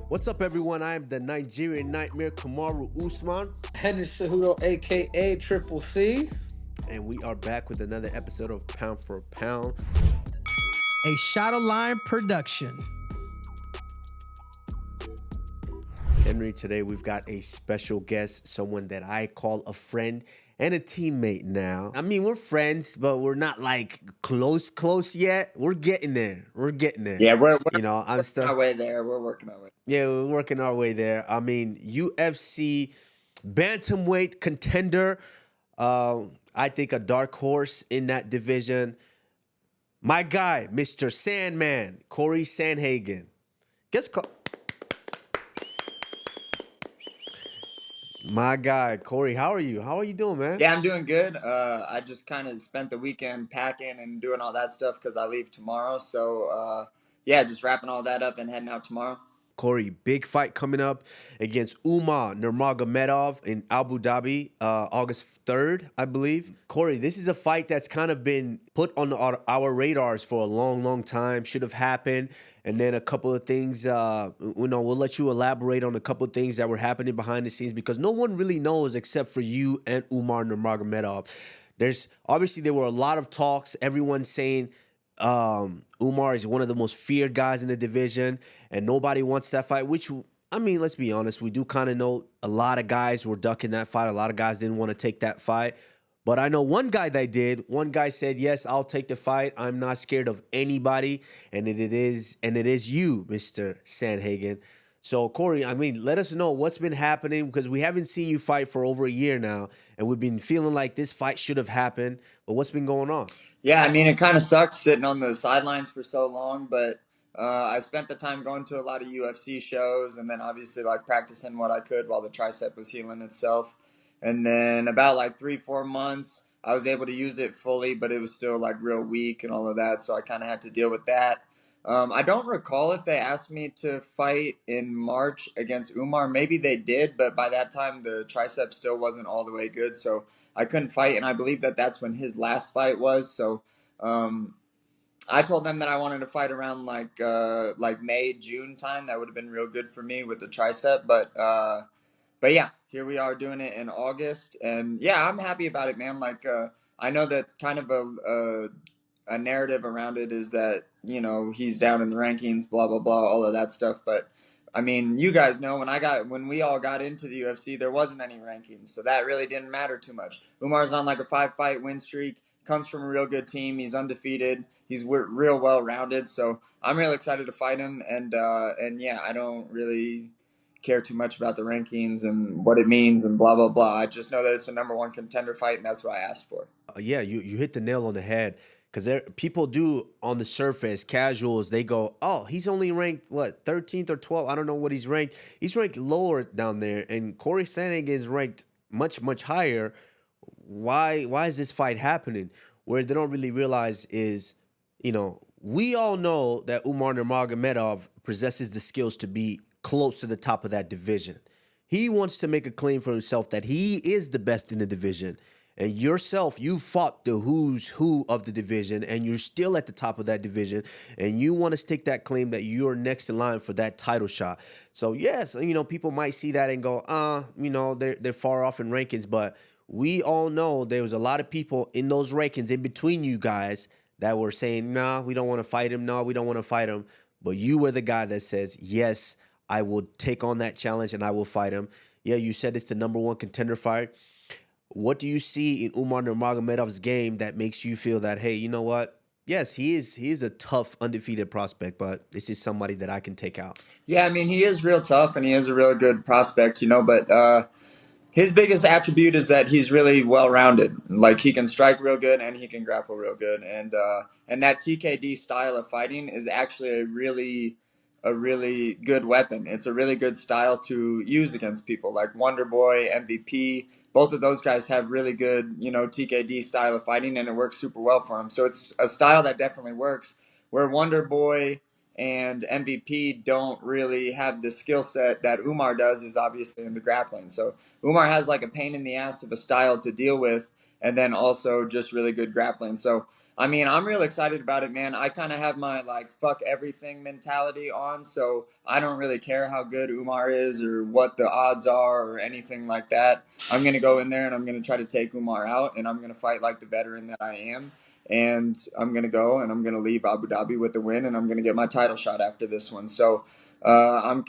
What's up, everyone? I am the Nigerian Nightmare, Kamaru Usman, Henry Cejudo, aka Triple C. and we are back with another episode of Pound for Pound. A Shadow Line production. Henry, today we've got a special guest, someone that I call a friend and a teammate now. I mean, we're friends, but we're not like close yet. We're getting there. Yeah, we're I'm working our way there. We're working our way. Yeah, we're working our way there. I mean, UFC bantamweight contender. I think a dark horse in that division. My guy, Mr. Sandman, Cory Sandhagen. My guy, Cory, how are you? How are you doing, man? Yeah, I'm doing good. I just kind of spent the weekend packing and doing all that stuff because I leave tomorrow. So, yeah, just wrapping all that up and heading out tomorrow. Cory, big fight coming up against Umar Nurmagomedov in Abu Dhabi, August 3rd, I believe. Cory, this is a fight that's kind of been put on our radars for a long time. Should have happened. And then a couple of things, we'll let you elaborate on a couple of things that were happening behind the scenes because no one really knows except for you and Umar Nurmagomedov. There were a lot of talks, everyone saying Umar is one of the most feared guys in the division, and nobody wants that fight, which, I mean, let's be honest, we do kind of know a lot of guys were ducking that fight. A lot of guys didn't want to take that fight. But I know one guy that did. One guy said, yes, I'll take the fight. I'm not scared of anybody. And it is you, Mr. Sandhagen. So, Cory, I mean, let us know what's been happening because we haven't seen you fight for over a year now. And we've been feeling like this fight should have happened. But what's been going on? Yeah, I mean, it kind of sucks sitting on the sidelines for so long, but I spent the time going to a lot of UFC shows and then obviously like practicing what I could while the tricep was healing itself. And then about like 3-4 months, I was able to use it fully, but it was still like real weak and all of that. So I kind of had to deal with that. I don't recall if they asked me to fight in March against Umar. Maybe they did, but by that time the tricep still wasn't all the way good. So I couldn't fight, and I believe that that's when his last fight was. So I told them that I wanted to fight around like May, June time. That would have been real good for me with the tricep. But yeah, here we are doing it in August, and yeah, I'm happy about it, man. Like I know that kind of a narrative around it is that he's down in the rankings, blah blah blah, all of that stuff, but. I mean, you guys know when we all got into the UFC, there wasn't any rankings, so that really didn't matter too much. Umar's on like a 5-fight win streak, comes from a real good team, he's undefeated, he's real well rounded, so I'm real excited to fight him, and yeah, I don't really care too much about the rankings and what it means and blah blah blah. I just know that it's a number one contender fight, and that's what I asked for. Yeah, you hit the nail on the head. Because people do, on the surface, casuals, they go, oh, he's only ranked, 13th or 12th? I don't know what he's ranked. He's ranked lower down there. And Cory Sandhagen is ranked much higher. Why is this fight happening? Where they don't really realize is, we all know that Umar Nurmagomedov possesses the skills to be close to the top of that division. He wants to make a claim for himself that he is the best in the division. And yourself, you fought the who's who of the division, and you're still at the top of that division, and you want to stake that claim that you're next in line for that title shot. So yes, people might see that and go, they're far off in rankings, but we all know there was a lot of people in those rankings in between you guys that were saying, nah, we don't want to fight him. No, we don't want to fight him. But you were the guy that says, yes, I will take on that challenge and I will fight him. Yeah, you said it's the number one contender fight. What do you see in Umar Nurmagomedov's game that makes you feel that, hey, you know what? Yes, he is a tough, undefeated prospect, but this is somebody that I can take out. Yeah, I mean, he is real tough and he is a real good prospect, but his biggest attribute is that he's really well-rounded. Like, he can strike real good and he can grapple real good. And that TKD style of fighting is actually a really good weapon. It's a really good style to use against people like Wonder Boy, MVP. Both of those guys have really good, TKD style of fighting, and it works super well for them. So it's a style that definitely works. Where Wonder Boy and MVP don't really have the skill set that Umar does is obviously in the grappling. So Umar has like a pain in the ass of a style to deal with, and then also just really good grappling. So I mean, I'm real excited about it, man. I kind of have my like fuck everything mentality on, so I don't really care how good Umar is or what the odds are or anything like that. I'm gonna go in there and I'm gonna try to take Umar out, and I'm gonna fight like the veteran that I am. And I'm gonna go and I'm gonna leave Abu Dhabi with the win, and I'm gonna get my title shot after this one. So I'm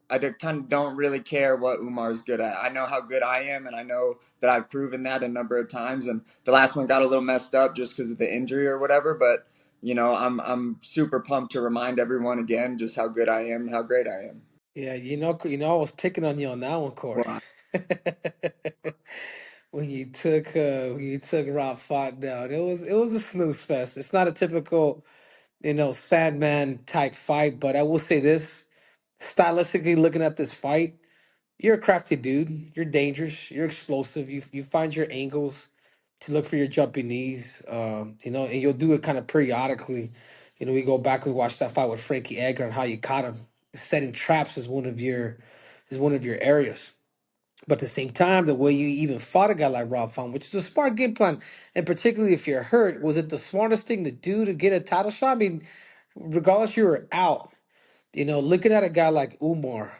I kind of don't really care what Umar's good at. I know how good I am, and I know that I've proven that a number of times. And the last one got a little messed up just because of the injury or whatever. But I'm super pumped to remind everyone again just how good I am and how great I am. Yeah, I was picking on you on that one, Corey. Well, When you took Rob Font down, it was a snooze fest. It's not a typical, Sandman type fight, but I will say this, stylistically looking at this fight, you're a crafty dude. You're dangerous. You're explosive. You find your angles to look for your jumping knees. And you'll do it kind of periodically. We go back and we watch that fight with Frankie Edgar and how you caught him. Setting traps is one of your areas. But at the same time, the way you even fought a guy like Rob Font, which is a smart game plan, and particularly if you're hurt, was it the smartest thing to do to get a title shot? I mean, regardless you were out, looking at a guy like Umar,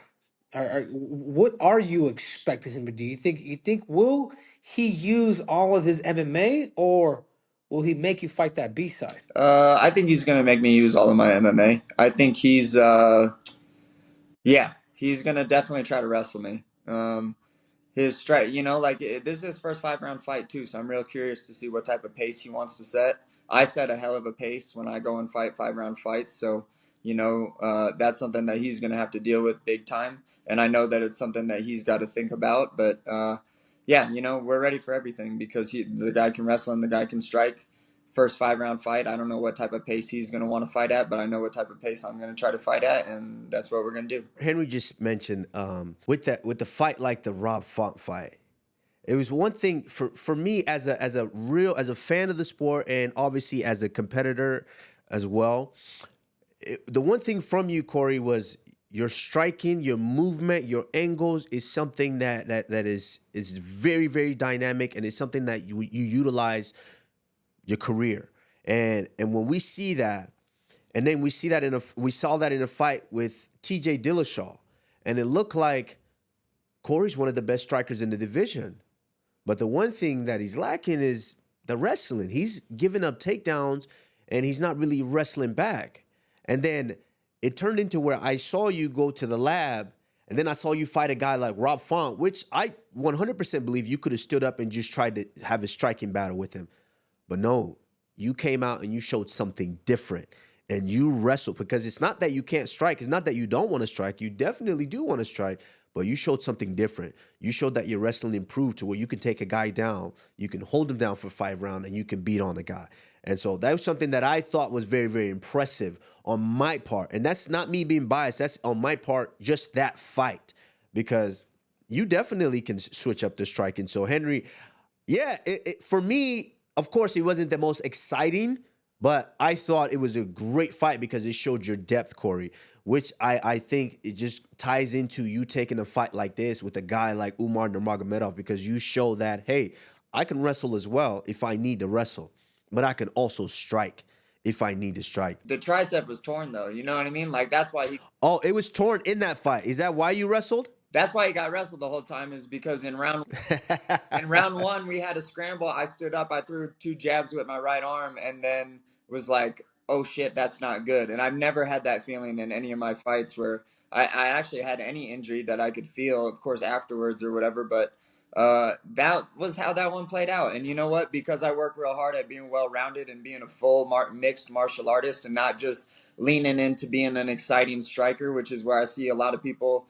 what are you expecting him to do? You think will he use all of his MMA, or will he make you fight that B side? I think he's gonna make me use all of my MMA. I think he's gonna definitely try to wrestle me. His strike, this is his first 5 round fight too, so I'm real curious to see what type of pace he wants to set. I set a hell of a pace when I go and fight 5 round fights, so that's something that he's gonna have to deal with big time, and I know that it's something that he's got to think about. But yeah, we're ready for everything because the guy can wrestle and the guy can strike. First 5 round fight, I don't know what type of pace he's gonna want to fight at, but I know what type of pace I'm gonna try to fight at, and that's what we're gonna do. Henry just mentioned with the fight like the Rob Font fight. It was one thing for me as a fan of the sport and obviously as a competitor as well. The one thing from you, Corey, was your striking, your movement, your angles is something that is very, very dynamic, and it's something that you utilize your career. And when we see that, and then we saw that in a fight with TJ Dillashaw, and it looked like Corey's one of the best strikers in the division. But the one thing that he's lacking is the wrestling. He's giving up takedowns and he's not really wrestling back. And then it turned into where I saw you go to the lab and then I saw you fight a guy like Rob Font, which I 100% believe you could have stood up and just tried to have a striking battle with him. But no, you came out and you showed something different and you wrestled, because it's not that you can't strike. It's not that you don't want to strike. You definitely do want to strike, but you showed something different. You showed that your wrestling improved to where you can take a guy down, you can hold him down for 5 rounds, and you can beat on the guy. And so that was something that I thought was very, very impressive on my part. And that's not me being biased. That's on my part, just that fight, because you definitely can switch up the striking. So Henry, yeah, for me, of course, it wasn't the most exciting, but I thought it was a great fight because it showed your depth, Corey, which I think it just ties into you taking a fight like this with a guy like Umar Nurmagomedov, because you show that, hey, I can wrestle as well if I need to wrestle, but I can also strike if I need to strike. The tricep was torn though, you know what I mean? Like that's why he Oh, it was torn in that fight. Is that why you wrestled? That's why he got wrestled the whole time, is because in round one we had a scramble. I stood up, I threw 2 jabs with my right arm, and then was like, oh shit, that's not good. And I've never had that feeling in any of my fights where I actually had any injury that I could feel, of course, afterwards or whatever. But that was how that one played out. And you know what? Because I work real hard at being well-rounded and being a full mixed martial artist and not just leaning into being an exciting striker, which is where I see a lot of people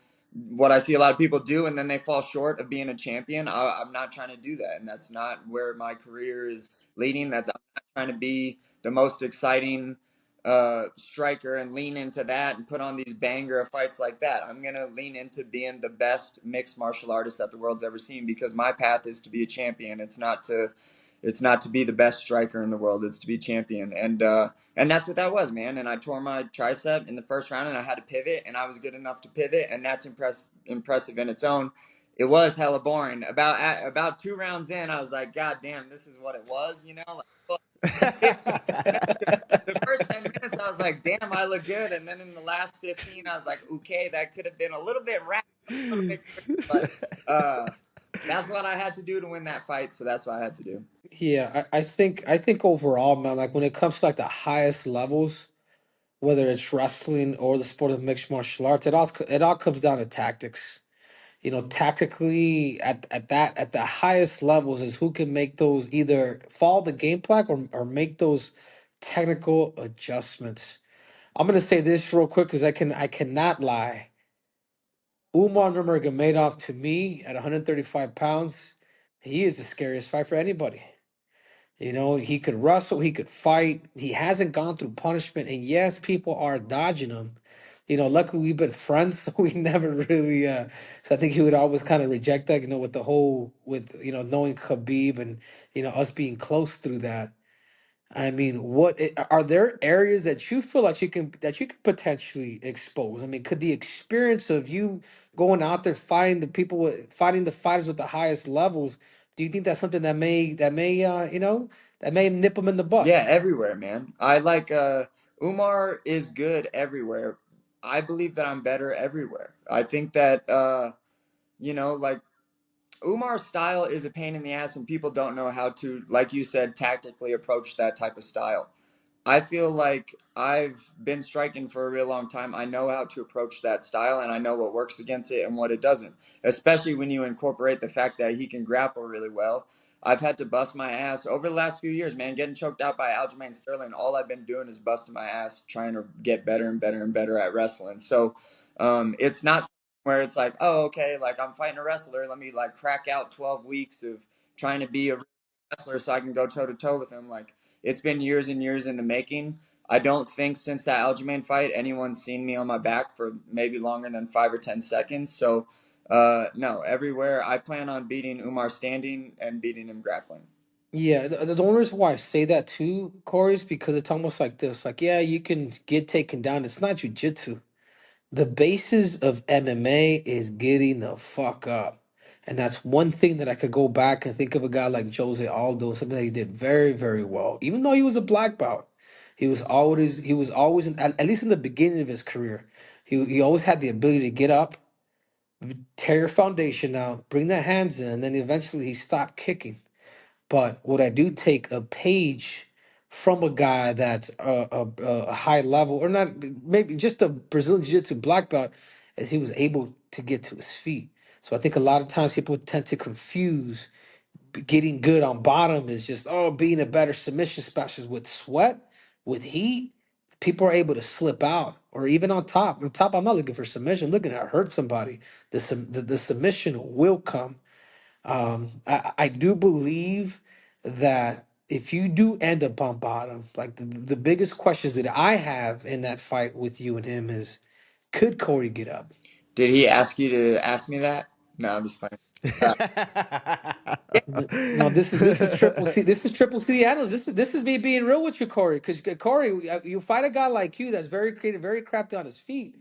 do, and then they fall short of being a champion. I'm not trying to do that, and that's not where my career is leading. I'm not trying to be the most exciting striker and lean into that and put on these banger of fights like that. I'm going to lean into being the best mixed martial artist that the world's ever seen, because my path is to be a champion. It's not to be the best striker in the world. It's to be champion. And that's what that was, man. And I tore my tricep in the first round, and I had to pivot, and I was good enough to pivot, and that's impressive in its own. It was hella boring. About 2 rounds in, I was like, God damn, this is what it was, Like, The first 10 minutes, I was like, damn, I look good. And then in the last 15, I was like, okay, that could have been a little bit rapid, a little bit quicker. But that's what I had to do to win that fight. So that's what I had to do. Yeah, I think overall, man, like when it comes to like the highest levels, whether it's wrestling or the sport of mixed martial arts, it all comes down to tactics. Tactically at the highest levels is who can make those either follow the game plan or make those technical adjustments. I'm gonna say this real quick because I cannot lie. Umar Nurmagomedov to me at 135 pounds, he is the scariest fight for anybody. He could wrestle, he could fight. He hasn't gone through punishment, and yes, people are dodging him. Luckily we've been friends, so we never really. So I think he would always kind of reject that. With the whole with knowing Khabib and us being close through that. I mean, are there areas that you feel like you can potentially expose? I mean, could the experience of you going out there fighting the fighters with the highest levels, do you think that's something that may nip them in the butt? Yeah, everywhere, man. I like Umar is good everywhere. I believe that I'm better everywhere. I think that like Umar's style is a pain in the ass and people don't know how to, like you said, tactically approach that type of style. I feel like I've been striking for a real long time. I know how to approach that style and I know what works against it and what it doesn't, especially when you incorporate the fact that he can grapple really well. I've had to bust my ass over the last few years, man, getting choked out by Aljamain Sterling. All I've been doing is busting my ass trying to get better and better and better at wrestling. So it's not where it's like, oh, okay, like I'm fighting a wrestler. Let me like crack out 12 weeks of trying to be a wrestler so I can go toe to toe with him. Like, it's been years and years in the making. I don't think since that Aljamain fight anyone's seen me on my back for maybe longer than 5 or 10 seconds. So, no, everywhere I plan on beating Umar standing and beating him grappling. Yeah, the only reason why I say that too, Corey, is because it's almost like this. Like, yeah, you can get taken down. It's not jujitsu. The basis of MMA is getting the fuck up. And that's one thing that I could go back and think of a guy like Jose Aldo, something that he did very, very well. Even though he was a black belt, he was always at least in the beginning of his career, he always had the ability to get up, tear your foundation out, bring the hands in, and then eventually he stopped kicking. But what I do take a page from a guy that's a high level, or not, maybe just a Brazilian Jiu-Jitsu black belt, as he was able to get to his feet. So I think a lot of times people tend to confuse getting good on bottom is just being a better submission specialist with sweat, with heat. People are able to slip out, or even on top. On top, I'm not looking for submission. I'm looking to hurt somebody. The submission will come. I do believe that if you do end up on bottom, like the biggest questions that I have in that fight with you and him is, could Corey get up? Did he ask you to ask me that? No, I'm just playing. Uh, yeah, No, this is triple C. This is triple C analyst. This is me being real with you, Corey. Because Corey, you fight a guy like you that's very creative, very crafty on his feet.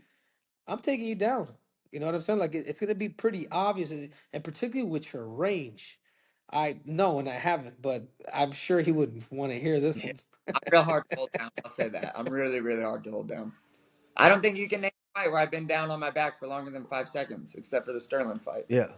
I'm taking you down. You know what I'm saying? Like it's gonna be pretty obvious, and particularly with your range. I know, and I haven't, but I'm sure he would want to hear this yeah. one. I'm real hard to hold down. I'll say that. I'm really, really hard to hold down. I don't think you can name a fight where I've been down on my back for longer than 5 seconds, except for the Sterling fight. Yeah.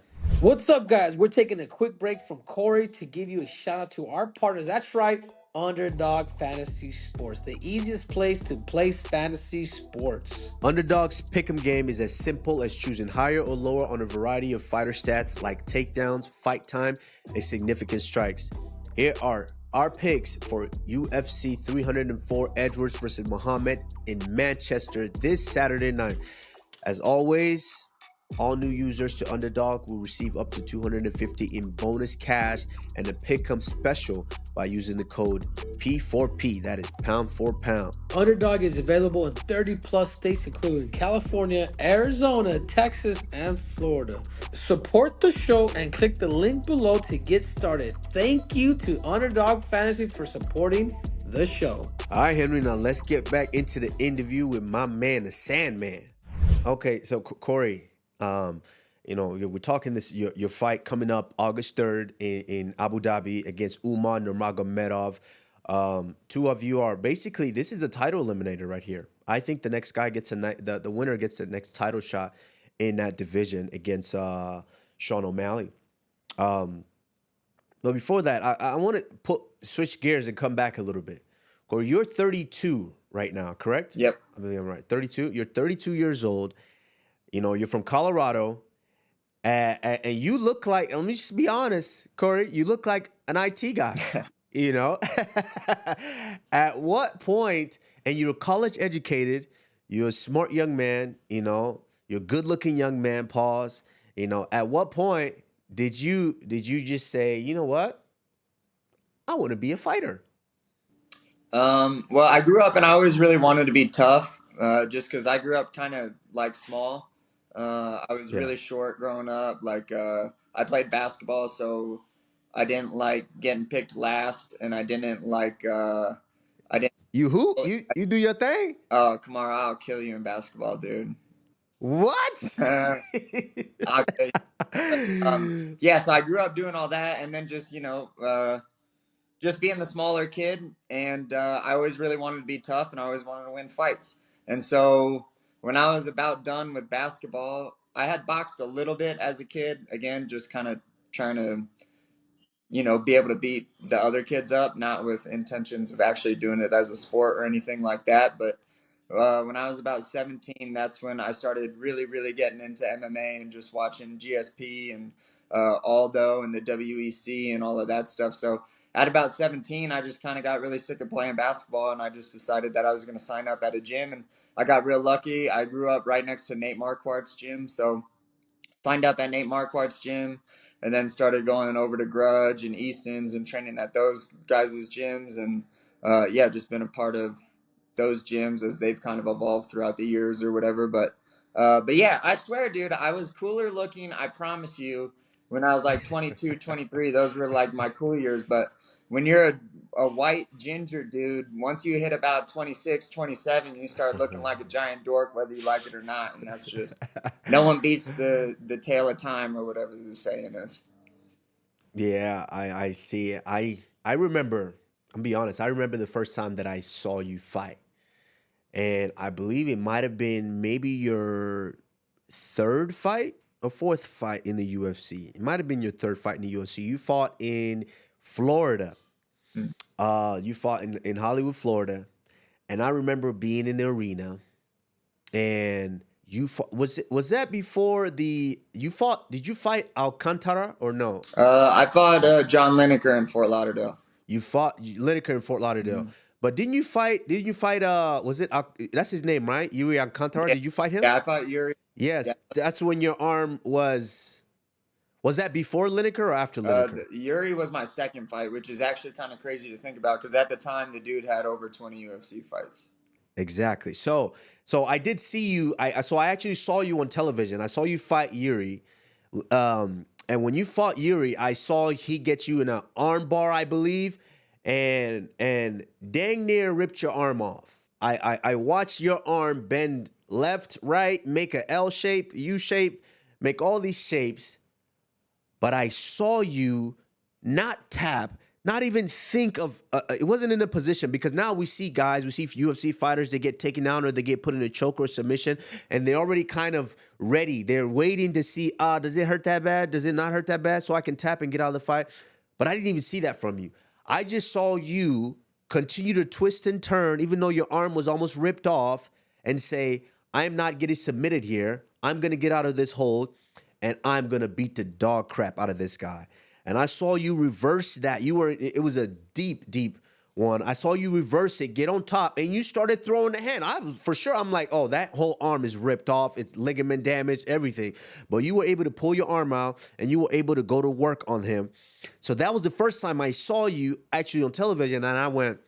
What's up, guys? We're taking a quick break from Corey to give you a shout out to our partners. That's right, Underdog Fantasy Sports, the easiest place to place fantasy sports. Underdog's pick'em game is as simple as choosing higher or lower on a variety of fighter stats like takedowns, fight time, and significant strikes. Here are our picks for UFC 304 Edwards versus Muhammad in Manchester this Saturday night. As always, all new users to Underdog will receive up to $250 in bonus cash and a pick'em special by using the code P4P. That is pound for pound. Underdog is available in 30 plus states, including California, Arizona, Texas, and Florida. Support the show and click the link below to get started. Thank you to Underdog Fantasy for supporting the show. All right, Henry, now let's get back into the interview with my man, the Sandman. Okay, so Corey, we're talking this your fight coming up August 3rd in Abu Dhabi against Umar Nurmagomedov. Two of you are basically, this is a title eliminator right here. I think the next guy gets the winner gets the next title shot in that division against Sean O'Malley. But before that, I want to switch gears and come back a little bit. Corey, you're 32 right now, correct? Yep. I believe I'm right. 32. You're 32 years old. You know, you're from Colorado, and you look like. Let me just be honest, Corey. You look like an IT guy. You know, at what point? And you're college educated. You're a smart young man. You know, you're a good looking young man. Pause. You know, at what point did you just say, you know what? I want to be a fighter. Well, I grew up and I always really wanted to be tough, just because I grew up kind of like small. I was really short growing up. Like, I played basketball, so I didn't like getting picked last, and I didn't like, I didn't. You who? You do your thing? Oh, Kamaru, I'll kill you in basketball, dude. What? I'll kill you. Yeah, so I grew up doing all that, and then just, just being the smaller kid, and I always really wanted to be tough, and I always wanted to win fights. And so when I was about done with basketball, I had boxed a little bit as a kid, again, just kind of trying to, be able to beat the other kids up, not with intentions of actually doing it as a sport or anything like that. But when I was about 17, that's when I started really, really getting into MMA and just watching GSP and Aldo and the WEC and all of that stuff. So at about 17, I just kind of got really sick of playing basketball, and I just decided that I was going to sign up at a gym. And I got real lucky. I grew up right next to Nate Marquardt's gym, so signed up at Nate Marquardt's gym, and then started going over to Grudge and Easton's and training at those guys' gyms. And just been a part of those gyms as they've kind of evolved throughout the years or whatever. But yeah, I swear, dude, I was cooler looking, I promise you, when I was like 22, 23. Those were like my cool years. But when you're a white ginger dude, once you hit about 26, 27, you start looking like a giant dork, whether you like it or not. And that's just, no one beats the tale of time, or whatever the saying is. Yeah, I see it. I remember, I'm be honest, I remember the first time that I saw you fight. And I believe it might have been maybe your third fight or fourth fight in the UFC. It might have been your third fight in the UFC. You fought in Florida. You fought in Hollywood, Florida. And I remember being in the arena, and you fought, was that before did you fight Alcantara or no? I fought John Lineker in Fort Lauderdale. You fought Lineker in Fort Lauderdale. But didn't you fight, was it, that's his name, right? Yuri Alcantara? Yeah. Did you fight him? Yeah, I fought Yuri. Yes. Yeah. That's when your arm was that before Lineker or after Lineker? Yuri was my second fight, which is actually kind of crazy to think about, because at the time the dude had over 20 UFC fights. Exactly. So I did see you. I actually saw you on television. I saw you fight Yuri. And when you fought Yuri, I saw he get you in an arm bar, I believe, and dang near ripped your arm off. I watched your arm bend left, right, make a L shape, U shape, make all these shapes. But I saw you not tap, not even think of, it wasn't in a position, because now we see UFC fighters, they get taken down or they get put in a choke or submission, and they're already kind of ready. They're waiting to see, does it hurt that bad? Does it not hurt that bad? So I can tap and get out of the fight. But I didn't even see that from you. I just saw you continue to twist and turn, even though your arm was almost ripped off, and say, I am not getting submitted here. I'm going to get out of this hold, and I'm going to beat the dog crap out of this guy. And I saw you reverse that. It was a deep, deep one. I saw you reverse it, get on top, and you started throwing the hand. I'm like, oh, that whole arm is ripped off. It's ligament damage, everything. But you were able to pull your arm out, and you were able to go to work on him. So that was the first time I saw you actually on television, and I went,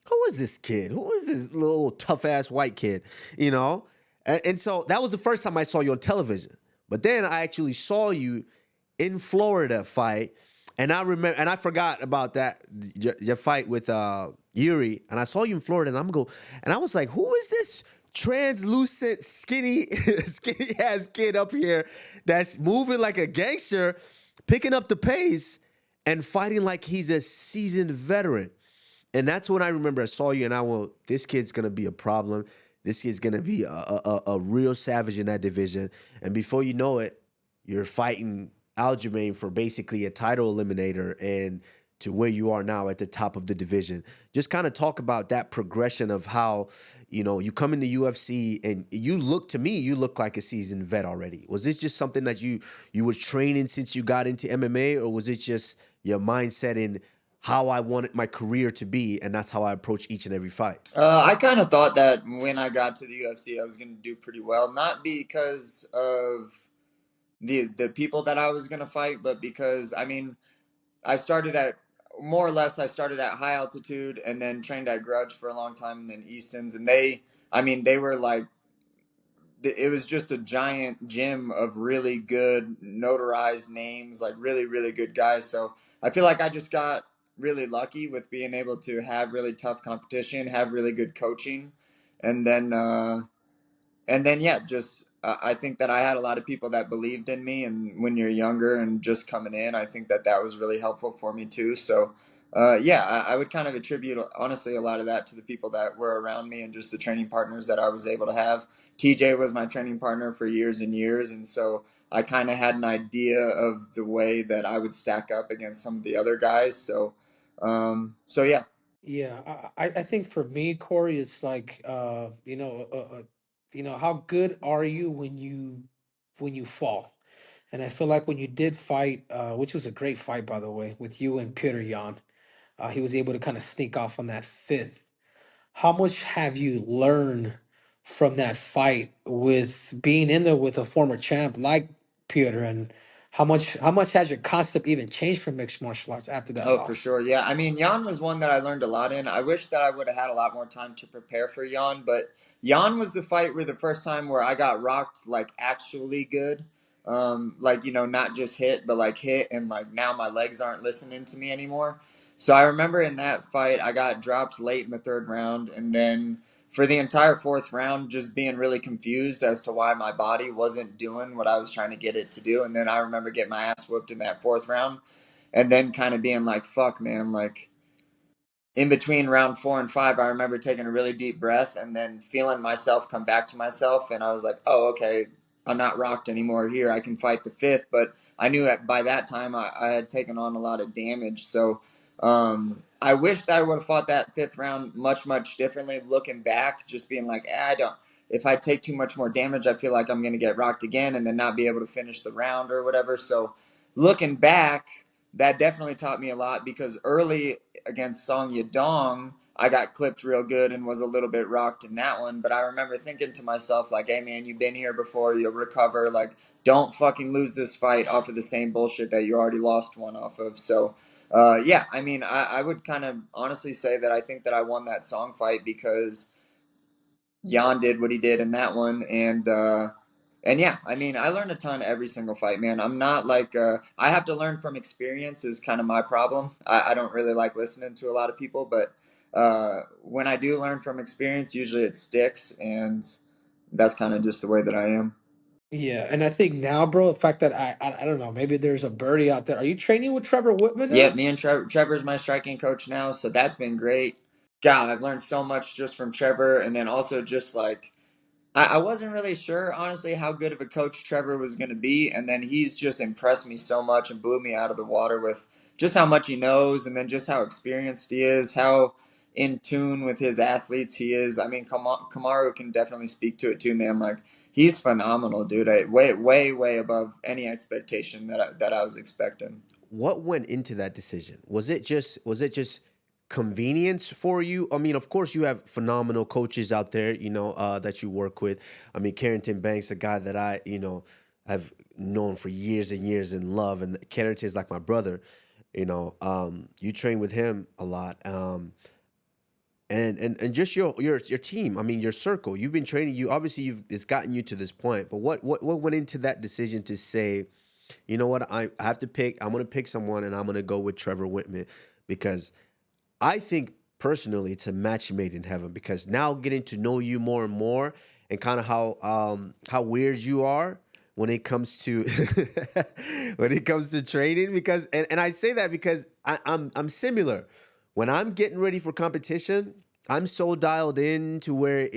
who is this kid? Who is this little tough-ass white kid? You know? And so that was the first time I saw you on television. But then I actually saw you in Florida fight, and I remember, and I forgot about that, your fight with Yuri, and I saw you in Florida, and I was like, who is this translucent, skinny ass kid up here that's moving like a gangster, picking up the pace and fighting like he's a seasoned veteran? And that's when I remember I saw you and I went, this kid's gonna be a problem. This kid's gonna be a real savage in that division. And before you know it, you're fighting Aljamain for basically a title eliminator and to where you are now at the top of the division. Just kind of talk about that progression of how, you come into UFC and you look to me, you look like a seasoned vet already. Was this just something that you were training since you got into MMA, or was it just your mindset in how I wanted my career to be, and that's how I approach each and every fight? I kind of thought that when I got to the UFC, I was going to do pretty well, not because of the people that I was going to fight, but because I started at more or less I started at high altitude and then trained at Grudge for a long time and then Easton's, and they were like, it was just a giant gym of really good notarized names, like really, really good guys. So I feel like I just got really lucky with being able to have really tough competition, have really good coaching, and then yeah, just I think that I had a lot of people that believed in me, and when you're younger and just coming in, I think that that was really helpful for me too. So yeah, I would kind of attribute honestly a lot of that to the people that were around me and just the training partners that I was able to have. TJ was my training partner for years and years, and so I kind of had an idea of the way that I would stack up against some of the other guys. So yeah. Yeah, I think for me, Corey, it's like how good are you when you fall? And I feel like when you did fight, which was a great fight by the way, with you and Petr Yan, he was able to kind of sneak off on that fifth. How much have you learned from that fight with being in there with a former champ like Petr, and how much has your concept even changed for mixed martial arts after that Oh, for loss? sure. Yeah. I mean, Jan was one that I learned a lot in. I wish that I would have had a lot more time to prepare for Jan, but Jan was the fight where the first time where I got rocked like actually good. Like, not just hit, but like hit, and like now my legs aren't listening to me anymore. So I remember in that fight, I got dropped late in the third round, and then for the entire fourth round, just being really confused as to why my body wasn't doing what I was trying to get it to do. And then I remember getting my ass whooped in that fourth round and then kind of being like, fuck, man, like in between round 4 and 5, I remember taking a really deep breath and then feeling myself come back to myself. And I was like, oh, okay, I'm not rocked anymore here. I can fight the fifth. But I knew by that time I had taken on a lot of damage. So I wish that I would have fought that fifth round much, much differently looking back, just being like, I don't. If I take too much more damage, I feel like I'm going to get rocked again and then not be able to finish the round or whatever. So looking back, that definitely taught me a lot because early against Song Yadong, I got clipped real good and was a little bit rocked in that one. But I remember thinking to myself, like, hey, man, you've been here before. You'll recover. Like, don't fucking lose this fight off of the same bullshit that you already lost one off of. So, yeah, I mean, I would kind of honestly say that I think that I won that Song fight because Jan did what he did in that one. And yeah, I mean, I learned a ton every single fight, man. I'm not like, I have to learn from experience is kind of my problem. I don't really like listening to a lot of people, but when I do learn from experience, usually it sticks. And that's kind of just the way that I am. Yeah, and I think now, bro, the fact that I don't know, maybe there's a birdie out there. Are you training with Trevor Whitman Yeah, now? me and Trevor's my striking coach now. So that's been great. God, I've learned so much just from Trevor. And then also just like, I wasn't really sure, honestly, how good of a coach Trevor was going to be. And then he's just impressed me so much and blew me out of the water with just how much he knows and then just how experienced he is, how in tune with his athletes he is. I mean, Kamaru can definitely speak to it too, man. Like, he's phenomenal, dude. Way, way, way above any expectation that I was expecting. What went into that decision? Was it just convenience for you? I mean, of course, you have phenomenal coaches out there, that you work with. I mean, Carrington Banks, a guy that I, have known for years and years and love, and Carrington is like my brother. You train with him a lot. And just your team. I mean, your circle. You've been training. It's gotten you to this point. But what went into that decision to say, you know what, I have to pick. I'm gonna pick someone, and I'm gonna go with Trevor Whitman because I think personally it's a match made in heaven. Because now getting to know you more and more, and kind of how weird you are when it comes to when it comes to training. Because and I say that because I'm similar. when I'm getting ready for competition, I'm so dialed in to where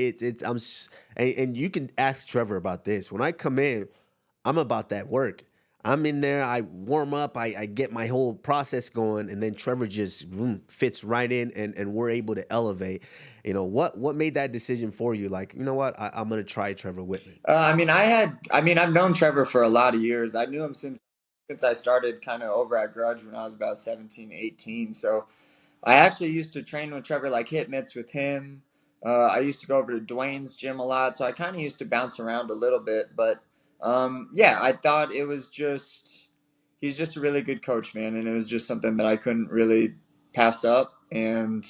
and you can ask Trevor about this. When I come in, I'm about that work. I'm in there, I warm up, I get my whole process going, and then Trevor just fits right in, and we're able to elevate. What made that decision for you? Like, you know what, I'm gonna try Trevor Whitman. I've known Trevor for a lot of years. I knew him since I started kind of over at Grudge when I was about 17, 18. So I actually used to train with Trevor, like hit mitts with him. I used to go over to Dwayne's gym a lot, so I kind of used to bounce around a little bit. But yeah, I thought it was just he's just a really good coach, man, and it was just something that I couldn't really pass up. And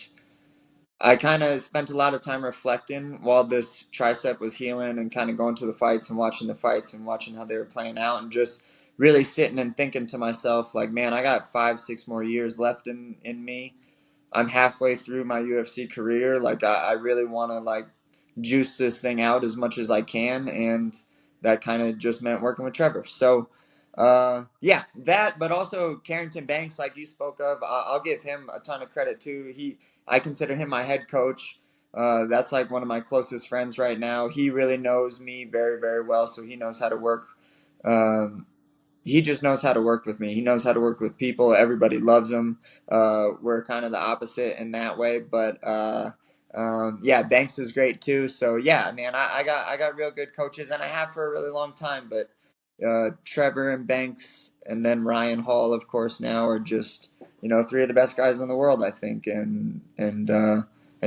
I kind of spent a lot of time reflecting while this tricep was healing and kind of going to the fights and watching the fights and watching how they were playing out and just really sitting and thinking to myself, like, man, I got 5, 6 more years left in me. I'm halfway through my UFC career. Like, I really want to like juice this thing out as much as I can, and that kind of just meant working with Trevor. So, yeah, that. But also Carrington Banks, like you spoke of, I'll give him a ton of credit too. I consider him my head coach. That's like one of my closest friends right now. He really knows me very, very well, so he knows how to work. He just knows how to work with me. He knows how to work with people. Everybody loves him. We're kind of the opposite in that way, but yeah, Banks is great too. So yeah, man, I got real good coaches, and I have for a really long time. But Trevor and Banks, and then Ryan Hall, of course, now are just three of the best guys in the world, I think, and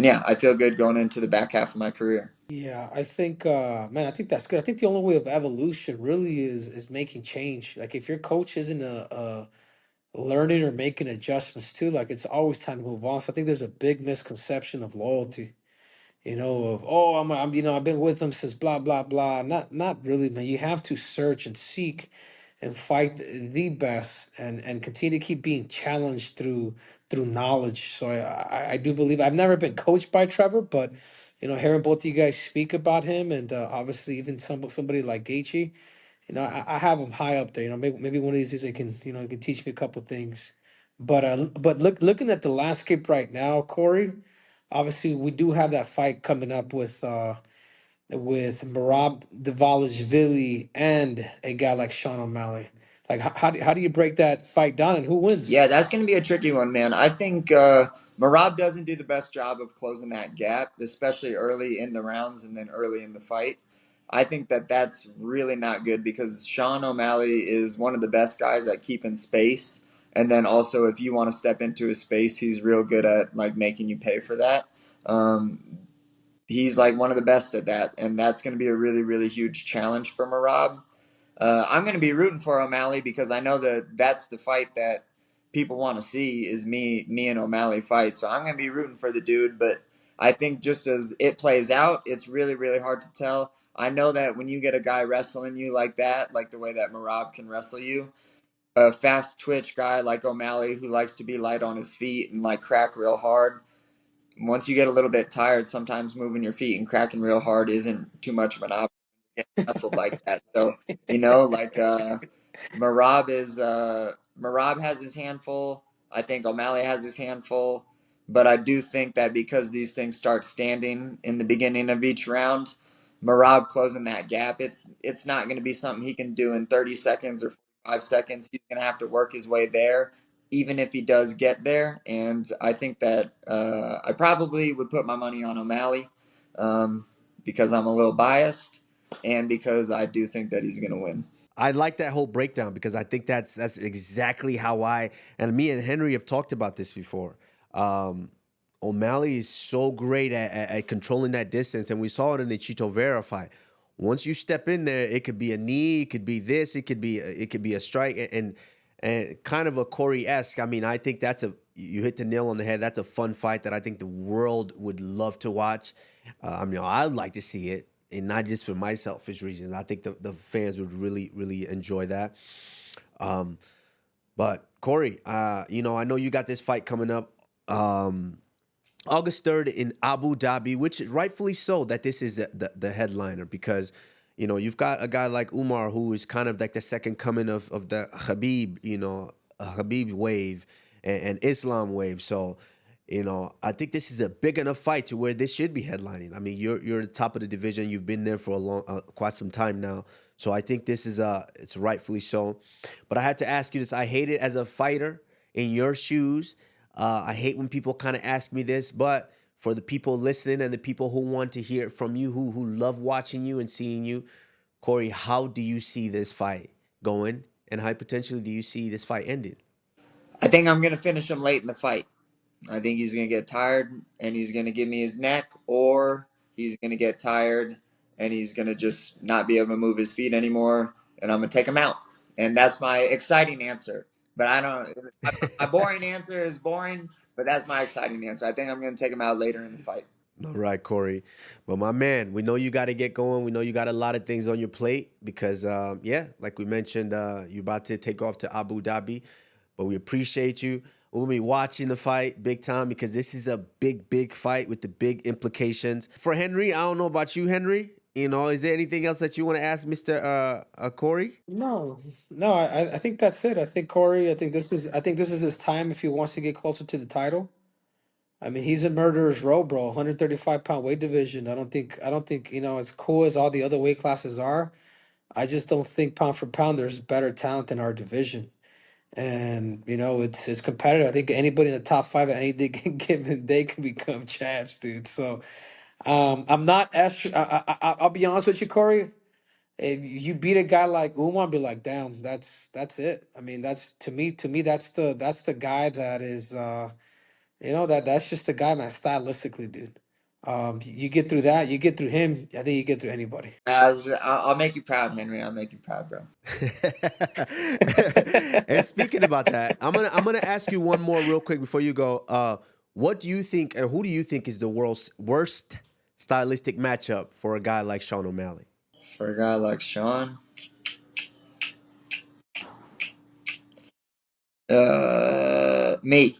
yeah, I feel good going into the back half of my career. Yeah, I think, man, I think that's good. I think the only way of evolution really is making change. Like if your coach isn't learning or making adjustments too, like it's always time to move on. So I think there's a big misconception of loyalty, of oh, I've been with them since blah blah blah. Not really, man. You have to search and seek and fight the best, and continue to keep being challenged through knowledge. So I do believe I've never been coached by Trevor, but hearing both of you guys speak about him, and obviously even somebody like Gaethje, I have him high up there. Maybe one of these days they can he can teach me a couple things. But looking at the landscape right now, Corey, obviously we do have that fight coming up with Merab Dvalishvili and a guy like Sean O'Malley. Like how do you break that fight down, and who wins? Yeah, that's going to be a tricky one, man. I think Merab doesn't do the best job of closing that gap, especially early in the rounds and then early in the fight. I think that that's really not good because Sean O'Malley is one of the best guys at keeping space. And then also, if you want to step into his space, he's real good at like making you pay for that. Um, he's like one of the best at that, and that's going to be a really, really huge challenge for Merab. I'm going to be rooting for O'Malley because I know that that's the fight that people want to see is me and O'Malley fight. So I'm going to be rooting for the dude. But I think just as it plays out, it's really, really hard to tell. I know that when you get a guy wrestling you like that, like the way that Merab can wrestle you, a fast twitch guy like O'Malley who likes to be light on his feet and like crack real hard, once you get a little bit tired, sometimes moving your feet and cracking real hard isn't too much of an option. Getting wrestled like that. So, like Merab has his handful. I think O'Malley has his handful. But I do think that because these things start standing in the beginning of each round, Merab closing that gap, it's not going to be something he can do in 30 seconds or 5 seconds. He's going to have to work his way there, even if he does get there. And I think that I probably would put my money on O'Malley because I'm a little biased and because I do think that he's going to win. I like that whole breakdown because I think that's exactly how and me and Henry have talked about this before. O'Malley is so great at controlling that distance, and we saw it in the Chito Vera fight. Once you step in there, it could be a knee, it could be this, it could be a strike, and kind of a Corey-esque. I mean, I think you hit the nail on the head. That's a fun fight that I think the world would love to watch. I'd like to see it, and not just for my selfish reasons. I think the fans would really, really enjoy that. But Corey, I know you got this fight coming up August 3rd in Abu Dhabi, which is rightfully so that this is the headliner because, you've got a guy like Umar who is kind of like the second coming of the Habib, Habib wave and Islam wave. So I think this is a big enough fight to where this should be headlining. I mean, you're the top of the division. You've been there for a long, quite some time now. So I think this is it's rightfully so. But I had to ask you this. I hate it as a fighter in your shoes. I hate when people kind of ask me this, but for the people listening and the people who want to hear it from you, who love watching you and seeing you, Cory, how do you see this fight going, and how potentially do you see this fight ending? I think I'm gonna finish him late in the fight. I think he's going to get tired and he's going to give me his neck, or he's going to get tired and he's going to just not be able to move his feet anymore, and I'm going to take him out. And that's my exciting answer. But I don't, my boring answer is boring, but that's my exciting answer. I think I'm going to take him out later in the fight. All right, Cory. Well, my man, we know you got to get going. We know you got a lot of things on your plate because, like we mentioned, you're about to take off to Abu Dhabi, but we appreciate you. We'll be watching the fight big time because this is a big, big fight with the big implications. For Henry, I don't know about you, Henry. Is there anything else that you want to ask Mr. Cory? No, I think that's it. I think Corey, I think this is his time if he wants to get closer to the title. I mean, he's a murderer's row, bro. 135-pound weight division. I don't think, as cool as all the other weight classes are, I just don't think pound for pound there's better talent in our division. And it's competitive. I think anybody in the top five at any given day can become champs, dude. So I'm not I'll be honest with you, Corey. If you beat a guy like Umar, I'd be like, damn, that's it. I mean, to me that's the guy that is that's just the guy, man. Stylistically, dude. You get through that, you get through him. I think you get through anybody. I'll make you proud, Henry. I'll make you proud, bro. And speaking about that, I'm gonna ask you one more real quick before you go. What do you think, or who do you think is the world's worst stylistic matchup for a guy like Sean O'Malley? For a guy like Sean, me.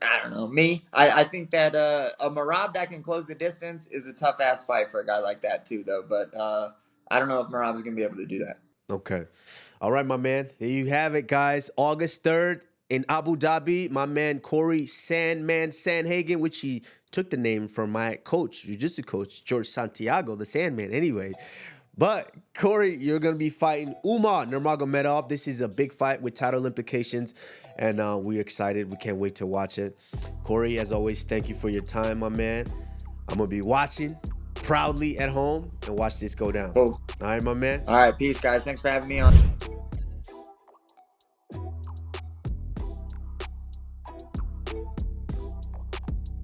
I don't know. Me, I think that a Merab that can close the distance is a tough ass fight for a guy like that too, though. But I don't know if Merab's gonna be able to do that. Okay. All right, my man. There you have it, guys. August 3rd in Abu Dhabi. My man Cory Sandman Sandhagen, which he took the name from my coach, jiu-jitsu coach, George Santiago, the Sandman, anyway. But, Cory, you're going to be fighting Umar Nurmagomedov. This is a big fight with title implications, and we're excited. We can't wait to watch it. Cory, as always, thank you for your time, my man. I'm going to be watching proudly at home and watch this go down. Cool. All right, my man. All right, peace, guys. Thanks for having me on.